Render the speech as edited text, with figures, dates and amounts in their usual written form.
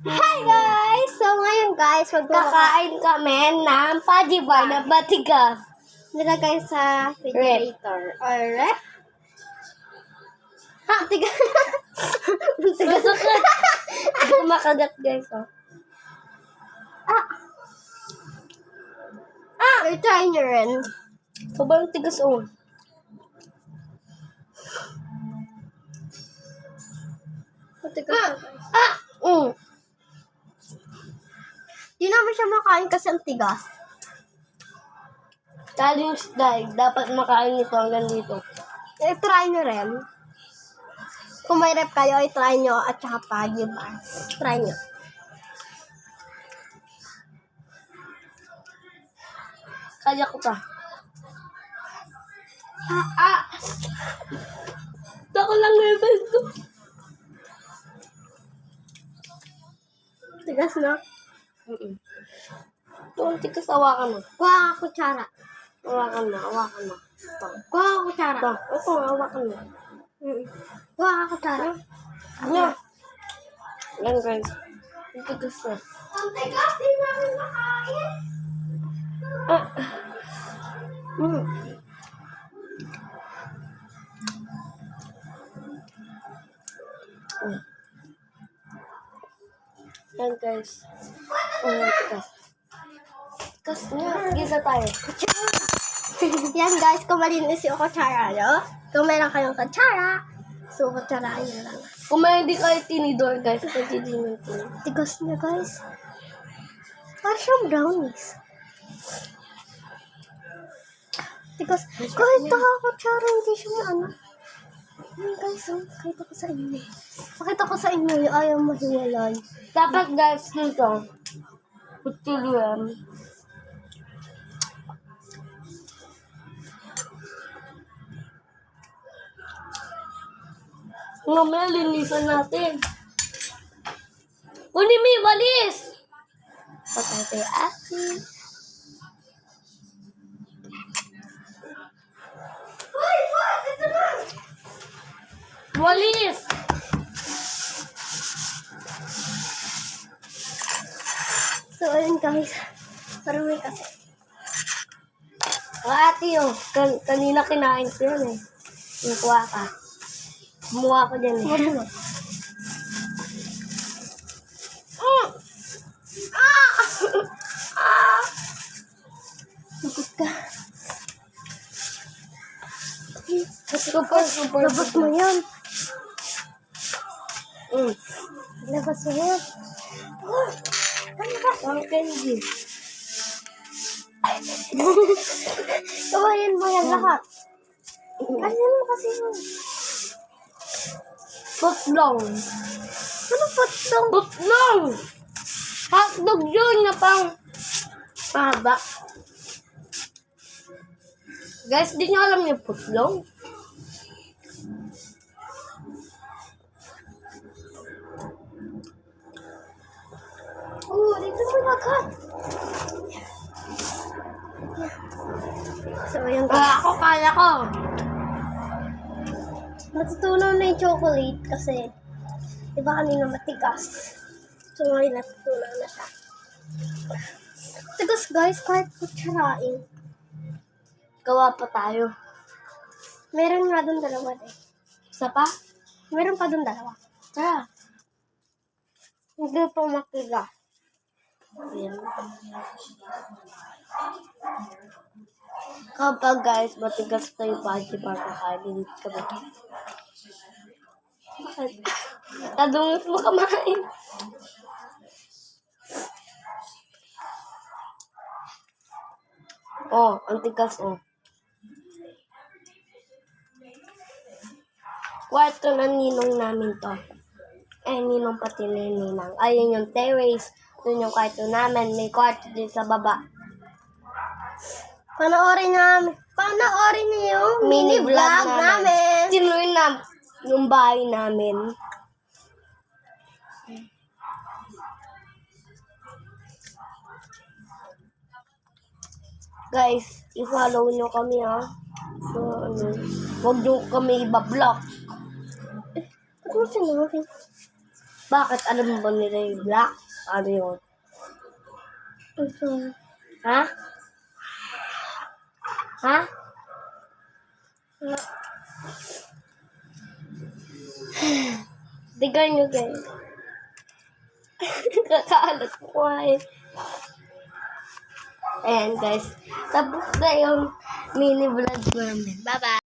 Hi guys! So ngayon guys, magkakain kami ng pajibar na batigas. Nilagay sa refrigerator. Or ref? Ha? Tigas. Tigas. Hindi ko makagat guys. Oh. Try nyo rin. Sobrang tigas oh. Matigas na guys. Di naman siya makain kasi ang tigas. Challenge guys, dapat makain ito hanggang dito. I-try nyo rin. Kung may rep kayo, i-try nyo at saka pajibar. Try nyo. Kaya ko pa. Tako lang level ko. Tigas na? Ito ang tigas, awakan mo. Kuha ka kutsara. Awakan mo. Ito. Kuha ka kutsara. Ito, awakan mo. Kuha ka kutsara. Ano? Yan guys. Ang tigas na. Ang tigas, di namin makain. Yan guys. Tigas. Tigas niya. Gisa tayo. Yan guys, kung malinis yung kutsara, no? Kung meron kayong kutsara, so kutsaraan nyo lang. Kung may hindi kayo tinidor guys, pwede din yung tinidor. Tigas niya guys. Parang siyang brownies. Tigas. Kahit kutsara, hindi siya ano. Yan guys, pakita ko sa inyo. Pakita ko sa inyo yung ayaw mahiwalay. Dapat guys, dito. Kutsilyan. Mamaya, linisan natin. Kunin mo yung walis! Patay kay ate. Walis! So, ayun guys. Marami kasi. Ate oh, kanina kinain ko yun eh. Nakuha ka. Kumuha ko dyan eh. Lugod ka. Super. Labas mo yan. Labas mo yan. Ang candy. Kawain mo yan lahat. Ganyan mo kasi yun. Putlong. Ano putlong? Putlong! Hotdog yun na pang mahaba. Guys, di nyo alam yung putlong? Dito mo lagat. So, yung ako, kaya ko. Natutunaw na yung chocolate kasi diba kanina matigas. So, ngayon natutunaw na siya. Tigas guys, kahit kutsarain. Gawa pa tayo. Meron nga doon dalawa eh. Isa pa? Meron pa doon dalawa. Tara. Hindi pa matigas. Ayan. Kapag guys, matigas tayo pajibar kakainin ka ba? Bakit? Nadungis mo kamain. Oh, ang tigas oh. Kwarto ng ninong namin to. Ninong pati na ninang. Ayun yung terrace. Doon yung kwarto namin. May kwarto din sa baba. Panoorin niyo yung mini vlog namin. Tinuloy na yung bahay namin. Guys, i-follow nyo kami ha. So, huwag nyo kami i-block. Ano sinabi? Bakit? Alam mo ba nila yung black? Ano yun? Ha? Ha? Tignan nyo guys. Kakaalat ko eh. Ayan guys. Tapos na yung mini vlog namin. Bye bye!